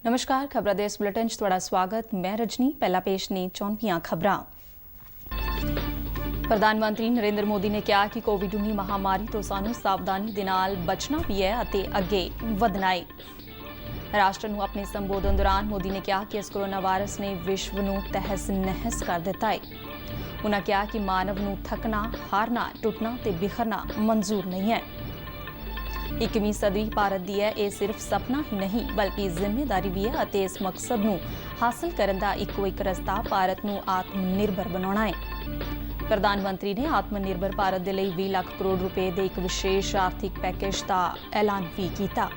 नमस्कार, खबरां देश बुलेटिन च तुहाडा स्वागत। मैं रजनी। पहला पेश ने 24 खबरां। ਪ੍ਰਧਾਨ ਮੰਤਰੀ ਨਰਿੰਦਰ ਮੋਦੀ ਨੇ ਕਿਹਾ ਕਿ ਕੋਵਿਡ-19 ਮਹਾਮਾਰੀ ਤੋਂ ਸਾਨੂੰ ਸਾਵਧਾਨੀ ਦੇ ਨਾਲ ਬਚਣਾ ਵੀ ਹੈ ਅਤੇ ਅੱਗੇ ਵਧਣਾ ਹੈ। ਰਾਸ਼ਟਰ ਨੂੰ ਆਪਣੇ ਸੰਬੋਧਨ ਦੌਰਾਨ ਮੋਦੀ ਨੇ ਕਿਹਾ ਕਿ ਇਸ ਕੋਰੋਨਾ ਵਾਇਰਸ ਨੇ ਵਿਸ਼ਵ ਨੂੰ ਤਹਿਸ-ਨਹਿਸ ਕਰ ਦਿੱਤਾ ਹੈ। ਉਨ੍ਹਾਂ ਕਿਹਾ ਕਿ ਮਾਨਵ ਨੂੰ ਥੱਕਣਾ, ਹਾਰਨਾ, ਟੁੱਟਣਾ ਤੇ ਬਿਖਰਨਾ ਮਨਜ਼ੂਰ ਨਹੀਂ ਹੈ। 21ਵੀਂ ਸਦੀ ਭਾਰਤ ਦੀ ਹੈ। ਇਹ ਸਿਰਫ ਸੁਪਨਾ ਹੀ ਨਹੀਂ ਬਲਕਿ ਜ਼ਿੰਮੇਵਾਰੀ ਵੀ ਹੈ ਅਤੇ ਇਸ ਮਕਸਦ ਨੂੰ ਹਾਸਲ ਕਰਨ ਦਾ ਇੱਕੋ ਇੱਕ ਰਸਤਾ ਭਾਰਤ ਨੂੰ ਆਤਮ-ਨਿਰਭਰ ਬਣਾਉਣਾ ਹੈ। ਪ੍ਰਧਾਨ ਮੰਤਰੀ ਨੇ ਆਤਮ-ਨਿਰਭਰ ਭਾਰਤ ਦੇ ਲਈ 20 ਲੱਖ ਕਰੋੜ ਰੁਪਏ ਦੇ ਇੱਕ ਵਿਸ਼ੇਸ਼ ਆਰਥਿਕ ਪੈਕੇਜ ਦਾ ਐਲਾਨ ਵੀ ਕੀਤਾ।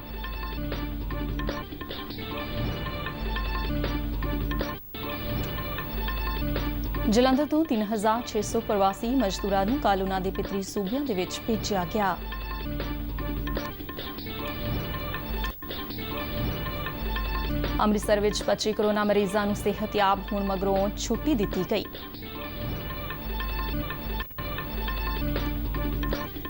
ਜਲੰਧਰ ਤੋਂ 3600 ਪ੍ਰਵਾਸੀ ਮਜ਼ਦੂਰਾਂ ਨੂੰ ਕੱਲ੍ਹ ਉਨ੍ਹਾਂ ਦੇ ਪਿਤਰੀ ਸੂਬਿਆਂ ਦੇ ਵਿੱਚ ਭੇਜਿਆ ਗਿਆ। ਅੰਮ੍ਰਿਤਸਰ ਵਿੱਚ 25 ਕੋਰੋਨਾ ਮਰੀਜ਼ਾਂ ਨੂੰ ਸਿਹਤਯਾਬ ਹੋਣ ਮਗਰੋਂ ਛੁੱਟੀ ਦਿੱਤੀ ਗਈ।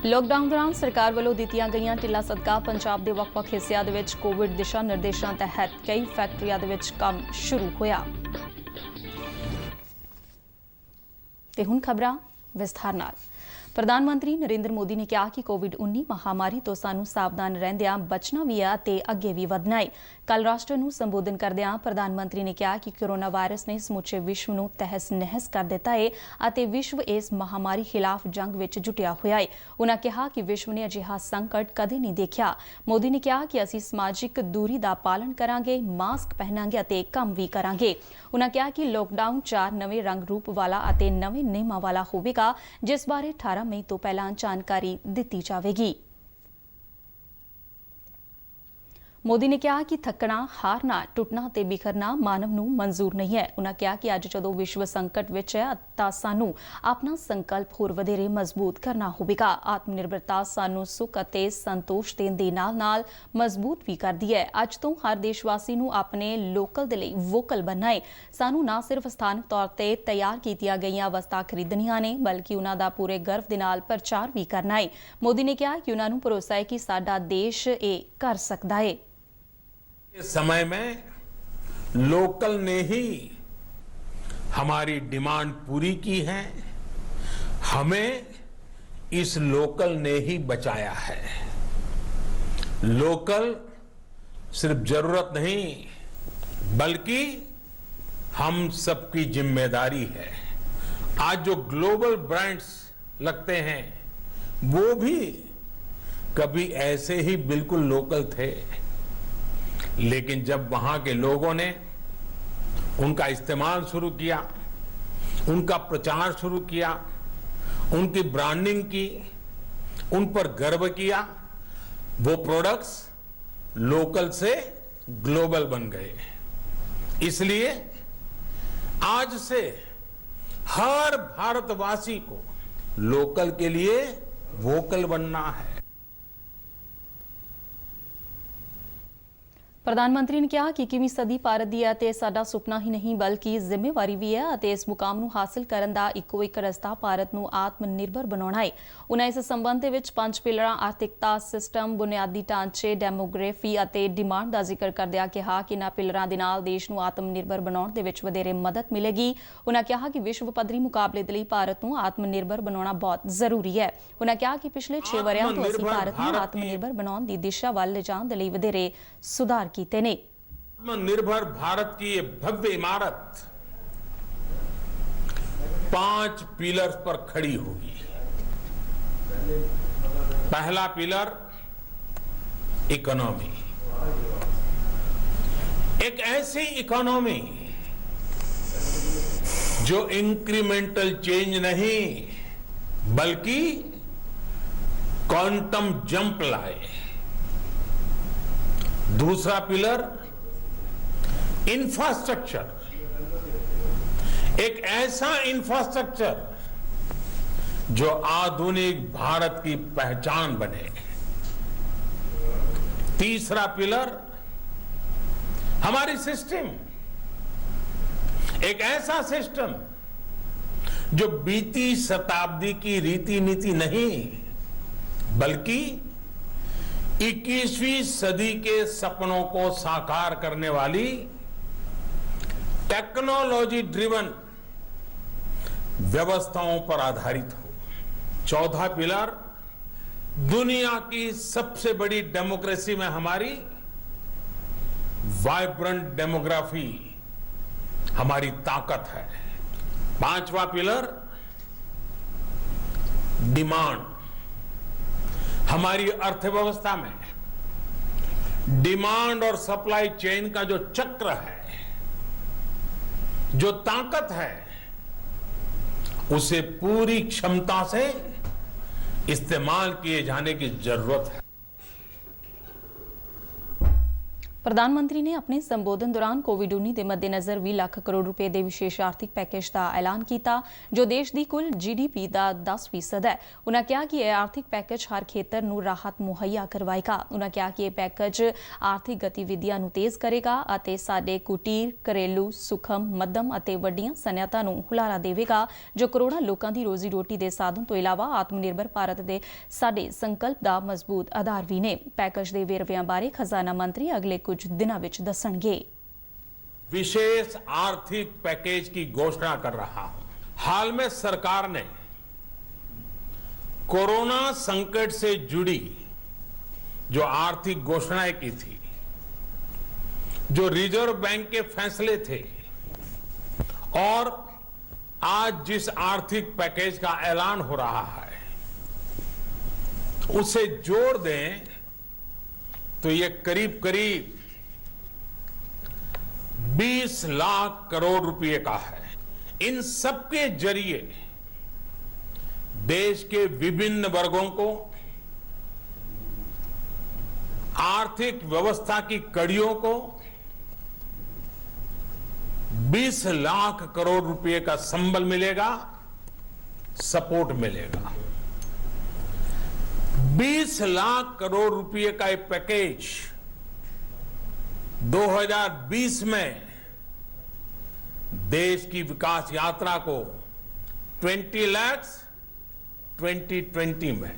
ਲੋਕਡਾਊਨ ਦੌਰਾਨ ਸਰਕਾਰ ਵੱਲੋਂ ਦਿੱਤੀਆਂ ਗਈਆਂ ਢਿੱਲਾਂ ਸਦਕਾ ਪੰਜਾਬ ਦੇ ਵੱਖ-ਵੱਖ ਹਿੱਸਿਆਂ ਦੇ ਵਿੱਚ ਕੋਵਿਡ ਦਿਸ਼ਾ ਨਿਰਦੇਸ਼ਾਂ ਤਹਿਤ ਕਈ ਫੈਕਟਰੀਆਂ ਦੇ ਵਿੱਚ ਕੰਮ ਸ਼ੁਰੂ ਹੋਇਆ। ਤੇ ਹੁਣ ਖਬਰਾਂ ਵਿਸਥਾਰ ਨਾਲ। ਪ੍ਰਧਾਨ ਮੰਤਰੀ ਨਰਿੰਦਰ ਮੋਦੀ ਨੇ ਕਿਹਾ ਕਿ ਕੋਵਿਡ-19 ਮਹਾਮਾਰੀ ਤੋਂ ਸਾਨੂੰ ਸਾਵਧਾਨ ਰਹਿੰਦਿਆਂ ਬਚਣਾ ਵੀ ਹੈ ਅਤੇ ਅੱਗੇ ਵੀ ਵਧਣਾ ਹੈ। ਕੱਲ੍ਹ ਰਾਸ਼ਟਰ ਨੂੰ ਸੰਬੋਧਨ ਕਰਦਿਆਂ ਪ੍ਰਧਾਨ ਮੰਤਰੀ ਨੇ ਕਿਹਾ ਕਿ ਕੋਰੋਨਾ ਵਾਇਰਸ ਨੇ ਸਮੁੱਚੇ ਵਿਸ਼ਵ ਨੂੰ ਤਹਿਸ-ਨਹਿਸ ਕਰ ਦਿੱਤਾ ਹੈ ਅਤੇ ਵਿਸ਼ਵ ਇਸ ਮਹਾਮਾਰੀ ਖਿਲਾਫ ਜੰਗ ਵਿੱਚ ਜੁਟਿਆ ਹੋਇਆ ਹੈ। ਉਨ੍ਹਾਂ ਕਿਹਾ ਕਿ ਵਿਸ਼ਵ ਨੇ ਅਜਿਹਾ ਸੰਕਟ ਕਦੇ ਨਹੀਂ ਦੇਖਿਆ। ਮੋਦੀ ਨੇ ਕਿਹਾ ਕਿ ਅਸੀਂ ਸਮਾਜਿਕ ਦੂਰੀ ਦਾ ਪਾਲਣ ਕਰਾਂਗੇ, ਮਾਸਕ ਪਹਿਨਾਂਗੇ ਅਤੇ ਕੰਮ ਵੀ ਕਰਾਂਗੇ। ਉਨ੍ਹਾਂ ਕਿਹਾ ਕਿ ਲੋਕਡਾਊਨ 4 ਨਵੇਂ ਰੰਗ ਰੂਪ ਵਾਲਾ ਅਤੇ ਨਵੇਂ ਨਿਯਮਾਂ ਵਾਲਾ ਹੋਵੇਗਾ, ਜਿਸ ਬਾਰੇ 18 ਮਈ ਤੋਂ ਪਹਿਲਾਂ ਜਾਣਕਾਰੀ ਦਿੱਤੀ ਜਾਵੇਗੀ। ਮੋਦੀ ਨੇ ਕਿਹਾ ਕਿ ਥੱਕਣਾ, ਹਾਰਨਾ, ਟੁੱਟਣਾ ਤੇ ਬਿਖਰਨਾ ਮਾਨਵ ਨੂੰ ਮਨਜ਼ੂਰ ਨਹੀਂ ਹੈ। ਉਨ੍ਹਾਂ ਕਿਹਾ ਕਿ ਅੱਜ ਜਦੋਂ ਵਿਸ਼ਵ ਸੰਕਟ ਵਿੱਚ ਹੈ ਤਾਂ ਸਾਨੂੰ ਆਪਣਾ ਸੰਕਲਪ ਹੋਰ ਵਧੇਰੇ ਮਜ਼ਬੂਤ ਕਰਨਾ ਹੋਵੇਗਾ। ਆਤਮ-ਨਿਰਭਰਤਾ ਸਾਨੂੰ ਸੁੱਖ ਅਤੇ ਸੰਤੋਸ਼ ਦੇਣ ਦੇ ਨਾਲ-ਨਾਲ ਮਜ਼ਬੂਤ ਵੀ ਕਰਦੀ ਹੈ। ਅੱਜ ਤੋਂ ਹਰ ਦੇਸ਼ਵਾਸੀ ਨੂੰ ਆਪਣੇ ਲੋਕਲ ਦੇ ਲਈ ਵੋਕਲ ਬਣਨਾ ਹੈ। ਸਾਨੂੰ ਨਾ ਸਿਰਫ ਸਥਾਨਕ ਤੌਰ ਤੇ ਤਿਆਰ ਕੀਤੀਆਂ ਗਈਆਂ ਵਸਤਾਂ ਖਰੀਦਣੀਆਂ ਨੇ ਬਲਕਿ ਉਨ੍ਹਾਂ ਦਾ ਪੂਰੇ ਗਰਵ ਦੇ ਨਾਲ ਪ੍ਰਚਾਰ ਵੀ ਕਰਨਾ ਹੈ। ਮੋਦੀ ਨੇ ਕਿਹਾ ਕਿ ਉਨ੍ਹਾਂ ਨੂੰ ਭਰੋਸਾ ਹੈ ਕਿ ਸਾਡਾ ਦੇਸ਼ ਇਹ ਕਰ ਸਕਦਾ ਹੈ। इस समय में लोकल ने ही हमारी डिमांड पूरी की है, हमें इस लोकल ने ही बचाया है। लोकल सिर्फ जरूरत नहीं बल्कि हम सबकी जिम्मेदारी है। आज जो ग्लोबल ब्रांड्स लगते हैं वो भी कभी ऐसे ही बिल्कुल लोकल थे, लेकिन जब वहां के लोगों ने उनका इस्तेमाल शुरू किया, उनका प्रचार शुरू किया, उनकी ब्रांडिंग की, उन पर गर्व किया, वो प्रोडक्ट्स लोकल से ग्लोबल बन गए। इसलिए आज से हर भारतवासी को लोकल के लिए वोकल बनना है। ਪ੍ਰਧਾਨ ਮੰਤਰੀ ਨੇ ਕਿਹਾ ਕਿ 21ਵੀਂ ਸਦੀ ਭਾਰਤ ਦੀ ਹੈ ਅਤੇ ਸਾਡਾ ਸੁਪਨਾ ਹੀ ਨਹੀਂ ਬਲਕਿ ਜ਼ਿੰਮੇਵਾਰੀ ਵੀ ਹੈ ਅਤੇ ਇਸ ਮੁਕਾਮ ਨੂੰ ਹਾਸਲ ਕਰਨ ਦਾ ਇੱਕੋ ਇੱਕ ਰਸਤਾ ਭਾਰਤ ਨੂੰ ਆਤਮ-ਨਿਰਭਰ ਬਣਾਉਣਾ ਹੈ। ਉਨ੍ਹਾਂ ਇਸ ਸੰਬੰਧ ਦੇ ਵਿੱਚ 5 ਪਿਲਰਾਂ ਆਰਥਿਕਤਾ, ਸਿਸਟਮ, ਬੁਨਿਆਦੀ ਢਾਂਚੇ, ਡੈਮੋਗ੍ਰਾਫੀ ਅਤੇ ਡਿਮਾਂਡ ਦਾ ਜ਼ਿਕਰ ਕਰਦਿਆਂ ਕਿਹਾ ਕਿ ਇਨ੍ਹਾਂ ਪਿਲਰਾਂ ਦੇ ਨਾਲ ਦੇਸ਼ ਨੂੰ ਆਤਮ-ਨਿਰਭਰ ਬਣਾਉਣ ਦੇ ਵਿੱਚ ਵਧੇਰੇ ਮਦਦ ਮਿਲੇਗੀ। ਉਨ੍ਹਾਂ ਕਿਹਾ ਕਿ ਵਿਸ਼ਵ ਪੱਧਰੀ ਮੁਕਾਬਲੇ ਦੇ ਲਈ ਭਾਰਤ ਨੂੰ ਆਤਮ-ਨਿਰਭਰ ਬਣਾਉਣਾ ਬਹੁਤ ਜ਼ਰੂਰੀ ਹੈ। ਉਨ੍ਹਾਂ ਕਿਹਾ ਕਿ ਪਿਛਲੇ 6 ਵਰ੍ਹਿਆਂ ਤੋਂ ਅਸੀਂ ਭਾਰਤ ਨੂੰ ਆਤਮ-ਨਿਰਭਰ ਬਣਾਉਣ ਦੀ ਦਿਸ਼ਾ ਵੱਲ ਲਿਜਾਣ ਦੇ ਲਈ ਵਧੇਰੇ ਸੁਧਾਰ ਕੀਤੇ ਨੇ। आत्मनिर्भर भारत की ये भव्य इमारत 5 पिलर्स पर खड़ी होगी। पहला पिलर इकोनॉमी, एक ऐसी इकोनॉमी जो इंक्रीमेंटल चेंज नहीं बल्कि क्वांटम जंप लाए। दूसरा पिलर इंफ्रास्ट्रक्चर, एक ऐसा इंफ्रास्ट्रक्चर जो आधुनिक भारत की पहचान बने। तीसरा पिलर हमारी सिस्टम, एक ऐसा सिस्टम जो बीती शताब्दी की रीति नीति नहीं बल्कि 21वीं सदी के सपनों को साकार करने वाली टेक्नोलॉजी ड्रिवन व्यवस्थाओं पर आधारित हो। चौथा पिलर, दुनिया की सबसे बड़ी डेमोक्रेसी में हमारी वाइब्रेंट डेमोग्राफी हमारी ताकत है। पांचवा पिलर, डिमांड। हमारी अर्थव्यवस्था में डिमांड और सप्लाई चेन का जो चक्र है, जो ताकत है, उसे पूरी क्षमता से इस्तेमाल किए जाने की जरूरत है। ਪ੍ਰਧਾਨ ਨੇ ਆਪਣੇ ਸੰਬੋਧਨ ਦੌਰਾਨ ਕੋਵਿਡ-19 ਦੇ ਮੱਦੇਨਜ਼ਰ 20 ਲੱਖ ਕਰੋੜ ਰੁਪਏ ਦੇ ਵਿਸ਼ੇਸ਼ ਆਰਥਿਕ ਪੈਕੇਜ ਦਾ ਐਲਾਨ ਕੀਤਾ, ਜੋ ਦੇਸ਼ ਦੀ ਕੁੱਲ GDP ਦਾ 10% ਹੈ। ਉਨ੍ਹਾਂ ਕਿਹਾ ਕਿ ਇਹ ਆਰਥਿਕ ਪੈਕੇਜ ਹਰ ਖੇਤਰ ਨੂੰ ਰਾਹਤ ਮੁਹੱਈਆ ਕਰਵਾਏਗਾ। ਉਨ੍ਹਾਂ ਕਿਹਾ ਕਿ ਇਹ ਪੈਕੇਜ ਆਰਥਿਕ ਗਤੀਵਿਧੀਆਂ ਨੂੰ ਤੇਜ਼ ਕਰੇਗਾ ਅਤੇ ਸਾਡੇ ਕੁਟੀਰ, ਘਰੇਲੂ, ਸੁਖਮ, ਮੱਧਮ ਅਤੇ ਵੱਡੀਆਂ ਸਨਅਤਾਂ ਨੂੰ ਹੁਲਾਰਾ ਦੇਵੇਗਾ, ਜੋ ਕਰੋੜਾਂ ਲੋਕਾਂ ਦੀ ਰੋਜ਼ੀ ਰੋਟੀ ਦੇ ਸਾਧਨ ਤੋਂ ਇਲਾਵਾ ਆਤਮਨਿਰਭਰ ਭਾਰਤ ਦੇ ਸਾਡੇ ਸੰਕਲਪ ਦਾ ਮਜ਼ਬੂਤ ਆਧਾਰ ਵੀ ਨੇ। ਪੈਕੇਜ ਦੇ ਵੇਰਵਿਆਂ ਬਾਰੇ ਖਜ਼ਾਨਾ ਮੰਤਰੀ ਅਗਲੇ कुछ दिनों विच दसणगे। विशेष आर्थिक पैकेज की घोषणा कर रहा हूं। हाल में सरकार ने कोरोना संकट से जुड़ी जो आर्थिक घोषणाएं की थी, जो रिजर्व बैंक के फैसले थे और आज जिस आर्थिक पैकेज का ऐलान हो रहा है, उसे जोड़ दें तो ये करीब करीब 20 लाख करोड़ रुपए का है। इन सबके जरिए देश के विभिन्न वर्गों को आर्थिक व्यवस्था की कड़ियों को 20 लाख करोड़ रुपए का संबल मिलेगा, सपोर्ट मिलेगा। 20 लाख करोड़ रुपए का एक पैकेज 2020 में देश की विकास यात्रा को 20 लाख 2020 में।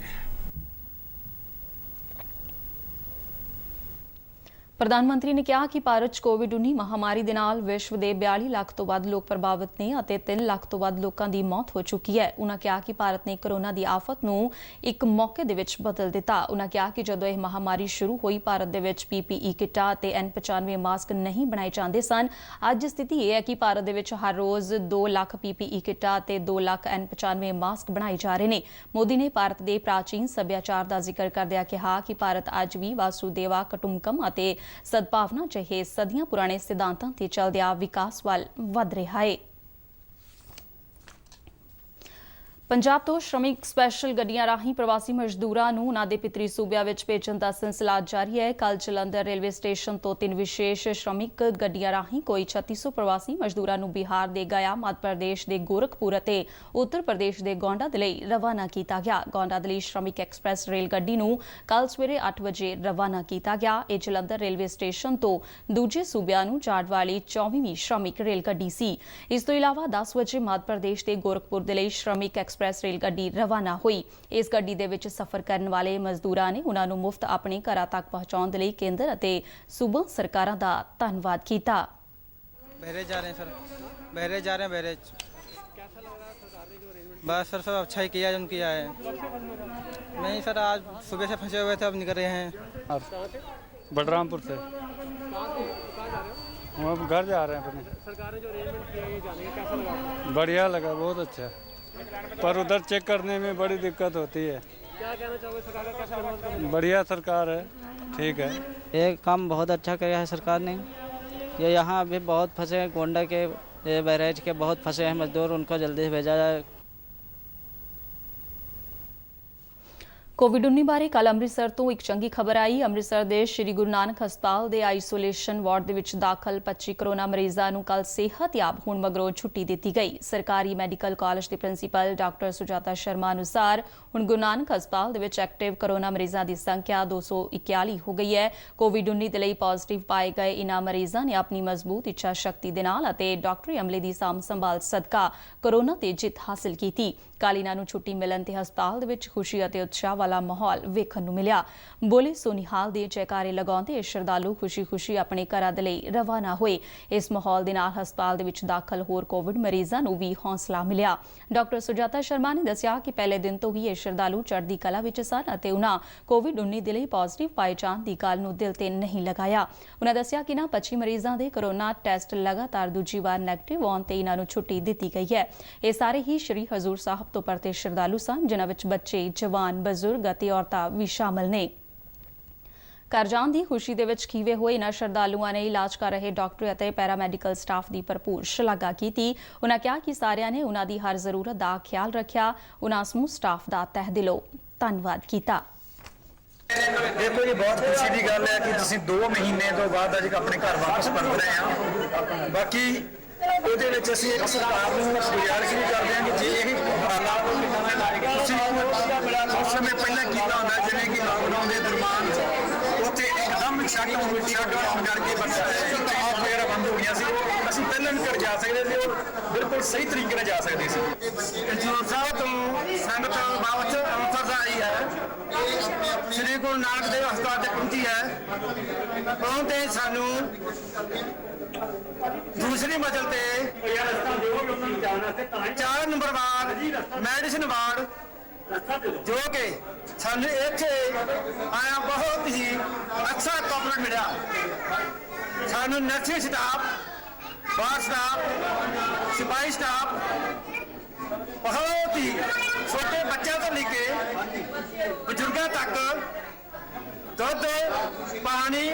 ਪ੍ਰਧਾਨ ਮੰਤਰੀ ਨੇ ਕਿਹਾ ਕਿ ਭਾਰਤ 'ਚ ਕੋਵਿਡ-19 ਮਹਾਮਾਰੀ ਦੇ ਨਾਲ ਵਿਸ਼ਵ ਦੇ 42 ਲੱਖ ਤੋਂ ਵੱਧ ਲੋਕ ਪ੍ਰਭਾਵਿਤ ਨੇ ਅਤੇ 3 ਲੱਖ ਤੋਂ ਵੱਧ ਲੋਕਾਂ ਦੀ ਮੌਤ ਹੋ ਚੁੱਕੀ ਹੈ। ਉਨ੍ਹਾਂ ਕਿਹਾ ਕਿ ਭਾਰਤ ਨੇ ਕੋਰੋਨਾ ਦੀ ਆਫਤ ਨੂੰ ਇੱਕ ਮੌਕੇ ਦੇ ਵਿੱਚ ਬਦਲ ਦਿੱਤਾ। ਉਨ੍ਹਾਂ ਕਿਹਾ ਕਿ ਜਦੋਂ ਇਹ ਮਹਾਮਾਰੀ ਸ਼ੁਰੂ ਹੋਈ, ਭਾਰਤ ਦੇ ਵਿੱਚ PPE ਕਿੱਟਾਂ ਅਤੇ N95 ਮਾਸਕ ਨਹੀਂ ਬਣਾਏ ਜਾਂਦੇ ਸਨ। ਅੱਜ ਸਥਿਤੀ ਇਹ ਹੈ ਕਿ ਭਾਰਤ ਦੇ ਵਿੱਚ ਹਰ ਰੋਜ਼ 2 ਲੱਖ PPE ਕਿੱਟਾਂ ਅਤੇ 2 ਲੱਖ N95 ਮਾਸਕ ਬਣਾਏ ਜਾ ਰਹੇ ਨੇ। ਮੋਦੀ ਨੇ ਭਾਰਤ ਦੇ ਪ੍ਰਾਚੀਨ ਸੱਭਿਆਚਾਰ ਦਾ ਜ਼ਿਕਰ ਕਰਦਿਆਂ ਕਿਹਾ ਕਿ ਭਾਰਤ ਅੱਜ ਵੀ ਵਾਸੁਦੇਵਾ ਕੁਟੁੰਬਕਮ ਅਤੇ सद्भावना ਜਿਹੇ ਸਦੀਆਂ ਪੁਰਾਣੇ ਸਿਧਾਂਤਾਂ ਤੇ ਚੱਲਦਿਆਂ ਵਿਕਾਸ ਵੱਲ ਵਧ ਰਿਹਾ ਹੈ। ਪੰਜਾਬ ਤੋਂ ਸ਼੍ਰਮਿਕ ਸਪੈਸ਼ਲ ਗੱਡੀਆਂ ਰਾਹੀਂ ਪ੍ਰਵਾਸੀ ਮਜ਼ਦੂਰਾਂ ਨੂੰ ਉਨ੍ਹਾਂ ਦੇ ਪਿਤਰੀ ਸੂਬਿਆਂ ਵਿੱਚ ਭੇਜਣ ਦਾ ਸਿਲਸਿਲਾ ਜਾਰੀ ਹੈ। ਕੱਲ੍ਹ ਜਲੰਧਰ ਰੇਲਵੇ ਸਟੇਸ਼ਨ ਤੋਂ 3 ਵਿਸ਼ੇਸ਼ ਸ਼੍ਰਮਿਕ ਗੱਡੀਆਂ ਰਾਹੀਂ ਕੋਈ 3600 ਪ੍ਰਵਾਸੀ ਮਜ਼ਦੂਰਾਂ ਨੂੰ ਬਿਹਾਰ ਦੇ ਗया, ਮੱਧ ਪ੍ਰਦੇਸ਼ ਦੇ ਗੋਰਖਪੁਰ ਅਤੇ ਉੱਤਰ ਪ੍ਰਦੇਸ਼ ਦੇ ਗੋਂਡਾ ਦੇ ਲਈ ਰਵਾਨਾ ਕੀਤਾ ਗਿਆ। ਗੋਂਡਾ ਦੇ ਲਈ ਸ਼੍ਰਮਿਕ ਐਕਸਪ੍ਰੈਸ ਰੇਲ ਗੱਡੀ ਨੂੰ ਕੱਲ੍ਹ ਸਵੇਰੇ 8 ਵਜੇ ਰਵਾਨਾ ਕੀਤਾ ਗਿਆ। ਇਹ ਜਲੰਧਰ ਰੇਲਵੇ ਸਟੇਸ਼ਨ ਤੋਂ ਦੂਜੇ ਸੂਬਿਆਂ ਨੂੰ ਜਾਣ ਵਾਲੀ 24ਵੀਂ ਸ਼੍ਰਮਿਕ ਰੇਲ ਗੱਡੀ ਸੀ। ਇਸ ਤੋਂ ਇਲਾਵਾ 10 ਵਜੇ ਮੱਧ ਪ੍ਰਦੇਸ਼ ਦੇ ਗੋਰਖਪੁਰ ਦੇ ਲਈ ਸ਼੍ਰਮਿਕ ਐਕਸਪ੍ਰੈਸ ਰੇਲ ਗੱਡੀ ਰਵਾਨਾ ਹੋਈ। ਇਸ ਗੱਡੀ ਦੇ ਵਿੱਚ ਸਫ਼ਰ ਕਰਨ ਵਾਲੇ ਮਜ਼ਦੂਰਾਂ ਨੇ ਉਨ੍ਹਾਂ ਨੂੰ ਮੁਫਤ ਆਪਣੇ ਘਰਾਂ ਤੱਕ ਪਹੁੰਚਾਉਣ ਦੇ ਲਈ ਕੇਂਦਰ ਅਤੇ ਸੂਬਾ ਸਰਕਾਰਾਂ ਦਾ ਧੰਨਵਾਦ ਕੀਤਾ। बहरे जा रहे हैं सर, बहरे जा रहे हैं बहरेज। कैसा लग रहा है सरकार ने जो अरेंजमेंट? बस सर सब अच्छा ही किया जो किया है। नहीं सर, आज सुबह से फंसे हुए थे, अब निकल रहे हैं। बलरामपुर से। हम अब घर जा रहे हैं अपने। सरकार ने जो अरेंजमेंट किया है ये जाने का कैसा लगा? बढ़िया लगा, बहुत अच्छा। पर उधर चेक करने में बड़ी दिक्कत होती है। क्या कहना चाहोगे सरकार का, कैसा धन्यवाद? बढ़िया सरकार है, ठीक है। ये काम बहुत अच्छा किया है सरकार ने। ये यहाँ अभी बहुत फंसे हैं, गोंडा के बहराइच के बहुत फंसे हैं मजदूर, उनको जल्दी से भेजा जाए। ਕੋਵਿਡ-19 ਬਾਰੇ ਕੱਲ੍ਹ ਅੰਮ੍ਰਿਤਸਰ ਤੋਂ ਇੱਕ ਚੰਗੀ ਖਬਰ ਆਈ। ਅੰਮ੍ਰਿਤਸਰ ਦੇ ਸ਼੍ਰੀ ਗੁਰੂ ਨਾਨਕ ਹਸਪਤਾਲ ਦੇ ਆਈਸੋਲੇਸ਼ਨ ਵਾਰਡ ਦੇ ਵਿੱਚ ਦਾਖਲ 25 ਕੋਰੋਨਾ ਮਰੀਜ਼ਾਂ ਨੂੰ ਕੱਲ੍ਹ ਸਿਹਤਯਾਬ ਹੋਣ ਮਗਰੋਂ ਛੁੱਟੀ ਦਿੱਤੀ ਗਈ। ਸਰਕਾਰੀ ਮੈਡੀਕਲ ਕਾਲਜ ਦੇ ਪ੍ਰਿੰਸੀਪਲ ਡਾਕਟਰ ਸੁਜਾਤਾ ਸ਼ਰਮਾ ਅਨੁਸਾਰ ਹੁਣ ਗੁਰੂ ਨਾਨਕ ਹਸਪਤਾਲ ਦੇ ਵਿੱਚ ਐਕਟਿਵ ਕੋਰੋਨਾ ਮਰੀਜ਼ਾਂ ਦੀ ਸੰਖਿਆ 241 ਹੋ ਗਈ ਹੈ। ਕੋਵਿਡ-19 ਦੇ ਲਈ ਪੋਜ਼ਿਟਿਵ ਪਾਏ ਗਏ ਇਨ੍ਹਾਂ ਮਰੀਜ਼ਾਂ ਨੇ ਆਪਣੀ ਮਜ਼ਬੂਤ ਇੱਛਾ ਸ਼ਕਤੀ ਦੇ ਨਾਲ ਅਤੇ ਡਾਕਟਰੀ ਅਮਲੇ ਦੀ ਸਾਂਭ ਸੰਭਾਲ ਸਦਕਾ ਕੋਰੋਨਾ ਤੇ ਜਿੱਤ ਹਾਸਲ ਕੀਤੀ। ਕੱਲ੍ਹ ਇਹਨਾਂ ਨੂੰ ਛੁੱਟੀ ਮਿਲਣ ਤੇ ਹਸਪਤਾਲ ਦੇ ਵਿੱਚ ਖੁਸ਼ੀ ਅਤੇ ਉਤਸ਼ਾਹ ਵਾਲਾ ਮਾਹੌਲ ਵੇਖਣ ਨੂੰ ਮਿਲਿਆ। ਬੋਲੇ ਸੋ ਨਿਹਾਲ ਦੇ ਜੈਕਾਰੇ ਲਗਾਉਂਦੇ ਇਹ ਸ਼ਰਧਾਲੂ ਖੁਸ਼ੀ-ਖੁਸ਼ੀ ਆਪਣੇ ਘਰਾਂ ਦੇ ਲਈ ਰਵਾਨਾ ਹੋਏ। ਇਸ ਮਾਹੌਲ ਦੇ ਨਾਲ ਹਸਪਤਾਲ ਦੇ ਵਿੱਚ ਦਾਖਲ ਹੋਰ ਕੋਵਿਡ ਮਰੀਜ਼ਾਂ ਨੂੰ ਵੀ ਹੌਸਲਾ ਮਿਲਿਆ। ਡਾਕਟਰ ਸੁਜਾਤਾ ਸ਼ਰਮਾ ਨੇ ਦੱਸਿਆ ਕਿ ਪਹਿਲੇ ਦਿਨ ਤੋਂ ਹੀ ਇਹ ਸ਼ਰਧਾਲੂ ਚੜ੍ਹਦੀ ਕਲਾ ਵਿੱਚ ਸਨ ਅਤੇ ਉਹਨਾਂ ਕੋਵਿਡ-19 ਦੇ ਲਈ ਪੋਜ਼ਿਟਿਵ ਪਾਏ ਜਾਣ ਦੀ ਗੱਲ ਨੂੰ ਦਿਲ ਤੇ ਨਹੀਂ ਲਗਾਇਆ। ਉਹਨਾਂ ਦੱਸਿਆ ਕਿ 25 ਮਰੀਜ਼ਾਂ ਦੇ ਕੋਰੋਨਾ ਟੈਸਟ ਲਗਾਤਾਰ ਦੂਜੀ ਵਾਰ ਨੈਗੇਟਿਵ ਆਉਣ ਤੇ ਇਹਨਾਂ ਨੂੰ ਛੁੱਟੀ ਦਿੱਤੀ ਗਈ ਹੈ। ਇਹ ਸਾਰੇ ਹੀ ਸ਼੍ਰੀ ਹਜ਼ੂਰ ਸਾਹਿਬ ਤੋਂ ਪਰਤੇ ਸ਼ਰਧਾਲੂ ਸਨ, ਜਿਨ੍ਹਾਂ ਵਿੱਚ ਬੱਚੇ, ਜਵਾਨ, ਬਜ਼ੁਰਗ ਅਤੇ ਔਰਤਾਂ ਵੀ ਸ਼ਾਮਲ ਨੇ। ਘਰ ਜਾਣ ਦੀ ਖੁਸ਼ੀ ਦੇ ਵਿੱਚ ਖੀਵੇ ਹੋਏ ਇਹਨਾਂ ਸ਼ਰਧਾਲੂਆਂ ਨੇ ਇਲਾਜ ਕਰ ਰਹੇ ਡਾਕਟਰ ਅਤੇ ਪੈਰਾਮੈਡੀਕਲ ਸਟਾਫ ਦੀ ਭਰਪੂਰ ਸ਼ਲਾਘਾ ਕੀਤੀ। ਉਹਨਾਂ ਕਿਹਾ ਕਿ ਸਾਰਿਆਂ ਨੇ ਉਹਨਾਂ ਦੀ ਹਰ ਜ਼ਰੂਰਤ ਦਾ ਖਿਆਲ ਰੱਖਿਆ। ਉਹਨਾਂ ਸਮੂਹ ਸਟਾਫ ਦਾ ਤਹਿ ਦਿਲੋਂ ਧੰਨਵਾਦ ਕੀਤਾ। देखो जी बहुत खुशी की गल है कि तुसीं 2 महीने तो बाद अज अपने घर वापस परत रहे हैं। बाकी ਉਹਦੇ ਵਿੱਚ ਅਸੀਂ ਇੱਕ ਸਰਕਾਰ ਨੂੰ ਗੁਜ਼ਾਰਿਸ਼ ਵੀ ਕਰਦੇ ਹਾਂ ਕਿ ਜੇ ਇਹ ਉਪਰਾਲਾ ਤੁਸੀਂ ਉਸ ਸਮੇਂ ਪਹਿਲਾਂ ਕੀਤਾ ਹੁੰਦਾ, ਜਿਵੇਂ ਕਿ ਲਾਕਡਾਊਨ ਦੇ ਦਰਮਾਨ ਉੱਥੇ ਇੱਕਦਮ ਸ਼ਟਡਾਊਨ ਕਰਕੇ ਆਪ ਵਗੈਰਾ ਬੰਦ ਹੋ ਗਈਆਂ ਸੀ, ਅਸੀਂ ਪਹਿਲਾਂ ਵੀ ਘਰ ਜਾ ਸਕਦੇ ਸੀ ਔਰ ਬਿਲਕੁਲ ਸਹੀ ਤਰੀਕੇ ਨਾਲ ਜਾ ਸਕਦੇ ਸੀ। ਹਜ਼ੂਰ ਸਾਹਿਬ ਤੋਂ ਸੰਗਤ ਵਾਪਸ ਅੰਮ੍ਰਿਤਸਰ ਦਾ ਆਈ ਹੈ, ਸ੍ਰੀ ਗੁਰੂ ਨਾਨਕ ਦੇਵ ਹਸਪਤਾਲ ਤੇ ਪਹੁੰਚੀ ਹੈ। ਪਹੁੰਚਦੇ ਸਾਨੂੰ दूसरी मंजिल पे 4 नंबर वार्ड मैडिसिन वार्ड जो कि सानू इत्थे आया बहुत ही अच्छा कॉपरेट मिला। सानू नर्सिंग स्टाफ, बार स्टाफ, सिपाही स्टाफ बहुत ही छोटे बच्चों तो लेके बुजुर्गों तक दुध, पानी।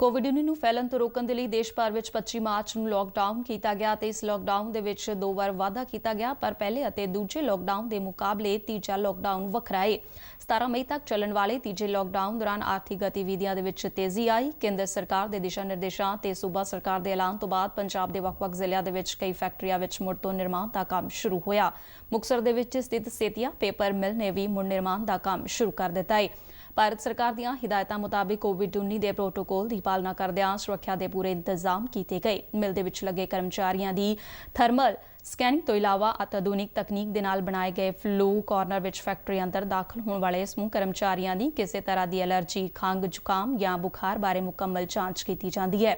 ਕੋਵਿਡ-19 ਨੂੰ ਫੈਲਣ ਤੋਂ ਰੋਕਣ ਦੇ ਲਈ ਦੇਸ਼ ਭਰ ਵਿੱਚ 25 ਮਾਰਚ ਨੂੰ ਲੋਕਡਾਊਨ ਕੀਤਾ ਗਿਆ ਤੇ ਇਸ ਲੋਕਡਾਊਨ ਦੇ ਵਿੱਚ 2 ਵਾਰ ਵਾਧਾ ਕੀਤਾ ਗਿਆ, ਪਰ ਪਹਿਲੇ ਅਤੇ ਦੂਜੇ ਲੋਕਡਾਊਨ ਦੇ ਮੁਕਾਬਲੇ ਤੀਜਾ ਲੋਕਡਾਊਨ ਵੱਖਰਾ ਹੈ। 17 ਮਈ ਤੱਕ ਚੱਲਣ ਵਾਲੇ ਤੀਜੇ ਲੋਕਡਾਊਨ ਦੌਰਾਨ ਆਰਥਿਕ ਗਤੀਵਿਧੀਆਂ ਦੇ ਵਿੱਚ ਤੇਜ਼ੀ ਆਈ। ਕੇਂਦਰ ਸਰਕਾਰ ਦੇ ਦਿਸ਼ਾ ਨਿਰਦੇਸ਼ਾਂ ਤੇ ਸੂਬਾ ਸਰਕਾਰ ਦੇ ਐਲਾਨ ਤੋਂ ਬਾਅਦ ਪੰਜਾਬ ਦੇ ਵੱਖ-ਵੱਖ ਜ਼ਿਲ੍ਹਿਆਂ ਦੇ ਵਿੱਚ ਕਈ ਫੈਕਟਰੀਆਂ ਵਿੱਚ ਮੁੜ ਤੋਂ ਨਿਰਮਾਣ ਦਾ ਕੰਮ ਸ਼ੁਰੂ ਹੋਇਆ। ਮੁਕਤਸਰ ਦੇ ਵਿੱਚ ਸਥਿਤ ਸੇਤੀਆ ਪੇਪਰ ਮਿਲ ਨੇ ਵੀ ਮੁੜ ਨਿਰਮਾਣ ਦਾ ਕੰਮ ਸ਼ੁਰੂ ਕਰ ਦਿੱਤਾ ਹੈ। ਭਾਰਤ ਸਰਕਾਰ ਦੀਆਂ ਹਿਦਾਇਤਾਂ ਮੁਤਾਬਿਕ ਕੋਵਿਡ-19 ਦੇ ਪ੍ਰੋਟੋਕੋਲ ਦੀ ਪਾਲਣਾ ਕਰਦਿਆਂ ਸੁਰੱਖਿਆ ਦੇ ਪੂਰੇ ਇੰਤਜ਼ਾਮ ਕੀਤੇ ਗਏ। ਮਿਲ ਦੇ ਵਿੱਚ ਲੱਗੇ ਕਰਮਚਾਰੀਆਂ ਦੀ ਥਰਮਲ ਸਕੈਨਿੰਗ ਤੋਂ ਇਲਾਵਾ ਅਤਿਆਧੁਨਿਕ ਤਕਨੀਕ ਦੇ ਨਾਲ ਬਣਾਏ ਗਏ ਫਲੂ ਕਾਰਨਰ ਵਿੱਚ ਫੈਕਟਰੀ ਅੰਦਰ ਦਾਖਲ ਹੋਣ ਵਾਲੇ ਸਮੂਹ ਕਰਮਚਾਰੀਆਂ ਦੀ ਕਿਸੇ ਤਰ੍ਹਾਂ ਦੀ ਐਲਰਜੀ, ਖੰਘ, ਜ਼ੁਕਾਮ ਜਾਂ ਬੁਖਾਰ ਬਾਰੇ ਮੁਕੰਮਲ ਜਾਂਚ ਕੀਤੀ ਜਾਂਦੀ ਹੈ।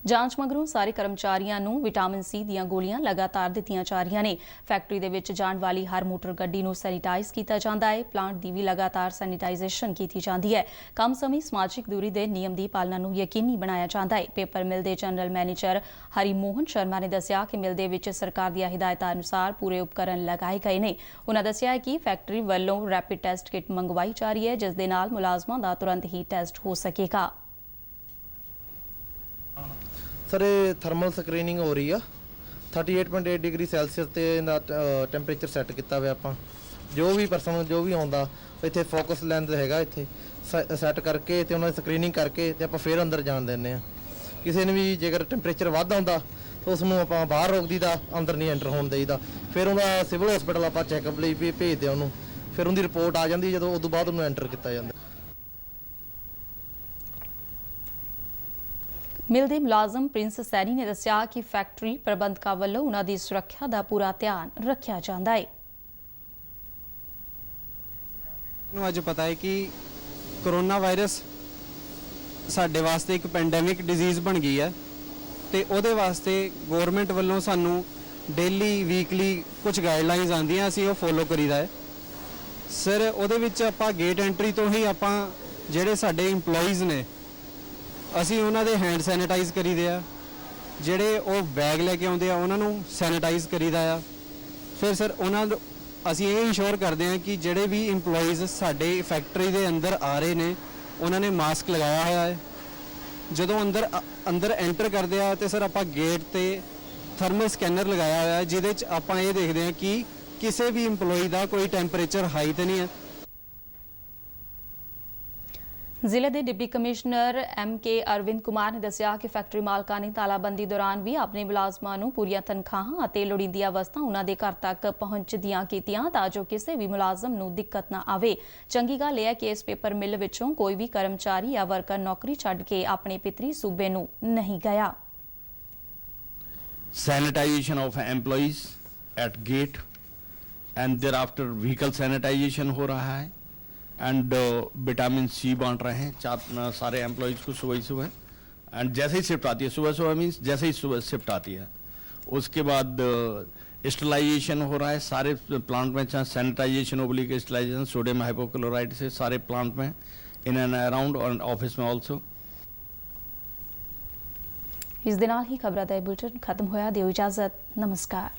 ਜਾਂਚ ਮਗਰੋਂ ਸਾਰੇ ਕਰਮਚਾਰੀਆਂ ਨੂੰ ਵਿਟਾਮਿਨ ਸੀ ਦੀਆਂ ਗੋਲੀਆਂ ਲਗਾਤਾਰ ਦਿੱਤੀਆਂ ਜਾ ਰਹੀਆਂ ਨੇ। ਫੈਕਟਰੀ ਦੇ ਵਿੱਚ ਜਾਣ ਵਾਲੀ ਹਰ ਮੋਟਰ ਗੱਡੀ ਨੂੰ ਸੈਨੀਟਾਈਜ਼ ਕੀਤਾ ਜਾਂਦਾ ਹੈ। ਪਲਾਂਟ ਦੀ ਵੀ ਲਗਾਤਾਰ ਸੈਨੀਟਾਈਜ਼ੇਸ਼ਨ ਕੀਤੀ ਜਾਂਦੀ ਹੈ। ਕੰਮ ਸਮੇਂ ਸਮਾਜਿਕ ਦੂਰੀ ਦੇ ਨਿਯਮ ਦੀ ਪਾਲਣਾ ਨੂੰ ਯਕੀਨੀ ਬਣਾਇਆ ਜਾਂਦਾ ਹੈ। ਪੇਪਰ ਮਿਲ ਦੇ ਜਨਰਲ ਮੈਨੇਜਰ ਹਰੀ ਮੋਹਨ ਸ਼ਰਮਾ ਨੇ ਦੱਸਿਆ ਕਿ ਮਿਲ ਦੇ ਵਿੱਚ ਸਰਕਾਰ ਦੀਆਂ ਹਿਦਾਇਤਾਂ ਅਨੁਸਾਰ ਪੂਰੇ ਉਪਕਰਨ ਲਗਾਏ ਗਏ ਨੇ। ਉਹਨਾਂ ਦੱਸਿਆ ਕਿ ਫੈਕਟਰੀ ਵੱਲੋਂ ਰੈਪਿਡ ਟੈਸਟ ਕਿਟ ਮੰਗਵਾਈ ਜਾ ਰਹੀ ਹੈ, ਜਿਸ ਦੇ ਨਾਲ ਮੁਲਾਜ਼ਮਾਂ ਦਾ ਤੁਰੰਤ ਹੀ ਟੈਸਟ ਹੋ ਸਕੇਗਾ। ਸਰ ਇਹ ਥਰਮਲ ਸਕਰੀਨਿੰਗ ਹੋ ਰਹੀ ਆ 38.8 ਡਿਗਰੀ ਸੈਲਸੀਅਸ ਤੇ ਇਹਦਾ ਟੈਂਪਰੇਚਰ ਸੈੱਟ ਕੀਤਾ ਹੋਇਆ। ਆਪਾਂ ਜੋ ਵੀ ਪਰਸਨ ਜੋ ਵੀ ਆਉਂਦਾ ਇੱਥੇ ਫੋਕਸ ਲੈਂਸ ਹੈਗਾ, ਇੱਥੇ ਸੈੱਟ ਕਰਕੇ ਤੇ ਉਹਨਾਂ ਦੀ ਸਕਰੀਨਿੰਗ ਕਰਕੇ ਤੇ ਆਪਾਂ ਫੇਰ ਅੰਦਰ ਜਾਣ ਦਿੰਦੇ ਆ। ਕਿਸੇ ਨੇ ਵੀ ਜੇਕਰ ਟੈਂਪਰੇਚਰ ਵੱਧ ਆਉਂਦਾ ਤਾਂ ਉਸ ਨੂੰ ਆਪਾਂ ਬਾਹਰ ਰੋਕ ਦਈਦਾ, ਅੰਦਰ ਨਹੀਂ ਐਂਟਰ ਹੋਣ ਦੇਈਦਾ। ਫਿਰ ਉਹਦਾ ਸਿਵਲ ਹਸਪੀਟਲ ਆਪਾਂ ਚੈੱਕਅਪ ਲਈ ਵੀ ਭੇਜਦੇ ਆ ਉਹਨੂੰ, ਫਿਰ ਉਹਦੀ ਰਿਪੋਰਟ ਆ ਜਾਂਦੀ, ਜਦੋਂ ਉਸ ਤੋਂ ਬਾਅਦ ਉਹਨੂੰ ਐਂਟਰ ਕੀਤਾ ਜਾਂਦਾ। ਮਿਲ ਦੇ ਮੁਲਾਜ਼ਮ ਪ੍ਰਿੰਸ ਸੈਣੀ ਨੇ ਦੱਸਿਆ ਕਿ ਫੈਕਟਰੀ ਪ੍ਰਬੰਧਕਾਂ ਵੱਲੋਂ ਉਹਨਾਂ ਦੀ ਸੁਰੱਖਿਆ ਦਾ ਪੂਰਾ ਧਿਆਨ ਰੱਖਿਆ ਜਾਂਦਾ ਹੈ। ਨੂੰ ਅੱਜ ਪਤਾ ਹੈ ਕਿ ਕਰੋਨਾ ਵਾਇਰਸ ਸਾਡੇ ਵਾਸਤੇ ਇੱਕ ਪੈਂਡੈਮਿਕ ਡਿਜ਼ੀਜ਼ ਬਣ ਗਈ ਹੈ ਤੇ ਉਹਦੇ ਵਾਸਤੇ ਗਵਰਨਮੈਂਟ ਵੱਲੋਂ ਸਾਨੂੰ ਡੇਲੀ ਵੀਕਲੀ ਕੁਝ ਗਾਈਡਲਾਈਨਸ ਆਉਂਦੀਆਂ, ਅਸੀਂ ਉਹ ਫੋਲੋ ਕਰੀਦਾ ਹੈ। ਸਰ ਉਹਦੇ ਵਿੱਚ ਆਪਾਂ ਗੇਟ ਐਂਟਰੀ ਤੋਂ ਹੀ ਆਪਾਂ ਜਿਹੜੇ ਸਾਡੇ EMPLOYEES ਨੇ ਅਸੀਂ ਉਹਨਾਂ ਦੇ ਹੈਂਡ ਸੈਨੀਟਾਈਜ਼ ਕਰੀਦੇ ਆ, ਜਿਹੜੇ ਉਹ ਬੈਗ ਲੈ ਕੇ ਆਉਂਦੇ ਆ ਉਹਨਾਂ ਨੂੰ ਸੈਨੀਟਾਈਜ਼ ਕਰੀਦਾ ਆ। ਫਿਰ ਸਰ ਉਹਨਾਂ ਅਸੀਂ ਇਹ ਇਨਸ਼ੋਰ ਕਰਦੇ ਆ ਕਿ ਜਿਹੜੇ ਵੀ EMPLOYEES ਸਾਡੇ ਫੈਕਟਰੀ ਦੇ ਅੰਦਰ ਆ ਰਹੇ ਨੇ ਉਹਨਾਂ ਨੇ ਮਾਸਕ ਲਗਾਇਆ ਹੋਇਆ ਹੈ। ਜਦੋਂ ਅੰਦਰ ਐਂਟਰ ਕਰਦੇ ਆ ਤੇ ਸਰ ਆਪਾਂ ਗੇਟ ਤੇ ਥਰਮਲ ਸਕੈਨਰ ਲਗਾਇਆ ਹੋਇਆ ਹੈ, ਜਿਹਦੇ 'ਚ ਆਪਾਂ ਇਹ ਦੇਖਦੇ ਆ ਕਿ ਕਿਸੇ ਵੀ EMPLOYEE ਦਾ ਕੋਈ ਟੈਂਪਰੇਚਰ ਹਾਈ ਤੇ ਨਹੀਂ ਹੈ। ਜ਼ਿਲ੍ਹੇ ਦੇ deputy commissioner MK Arvind Kumar ਨੇ ਦੱਸਿਆ ਕਿ ਫੈਕਟਰੀ ਮਾਲਕਾਂ ਨੇ ਤਾਲਾਬੰਦੀ ਦੌਰਾਨ ਵੀ ਆਪਣੇ ਮੁਲਾਜ਼ਮਾਂ ਨੂੰ ਪੂਰੀਆਂ ਤਨਖਾਹਾਂ ਅਤੇ ਲੋੜੀਂਦੀਆਂ ਵਸਤਾਂ ਉਹਨਾਂ ਦੇ ਘਰ ਤੱਕ ਪਹੁੰਚਦੀਆਂ ਕੀਤੀਆਂ ਤਾਂ ਜੋ ਕਿਸੇ ਵੀ ਮੁਲਾਜ਼ਮ ਨੂੰ ਦਿੱਕਤ ਨਾ ਆਵੇ। ਚੰਗੀ ਗੱਲ ਇਹ ਹੈ ਕਿ ਇਸ ਪੇਪਰ ਮਿਲ ਵਿੱਚੋਂ ਕੋਈ ਵੀ ਕਰਮਚਾਰੀ ਜਾਂ ਵਰਕਰ ਨੌਕਰੀ ਛੱਡ ਕੇ ਆਪਣੇ ਪਿਤਰੀ ਸੂਬੇ ਨੂੰ ਨਹੀਂ ਗਿਆ। Sanitization of employees at gate and thereafter vehicle sanitization हो रहा है एंड विटामिन सी बांट रहे हैं सारे एम्प्लॉयज़ को सुबह ही सुबह। एंड जैसे ही शिफ्ट आती है, सुबह सुबह मीन्स जैसे ही सुबह शिफ्ट आती है, उसके बाद स्टरलाइजेशन हो रहा है सारे प्लांट में, चाहे sanitization oblique sterilization sodium hypochloride से सारे प्लांट में, इन एंड अराउंड और ऑफिस में ऑल्सो। इस दे नाल ही खबरां दा बुलेटिन खत्म होया। दिओ इजाजत, नमस्कार।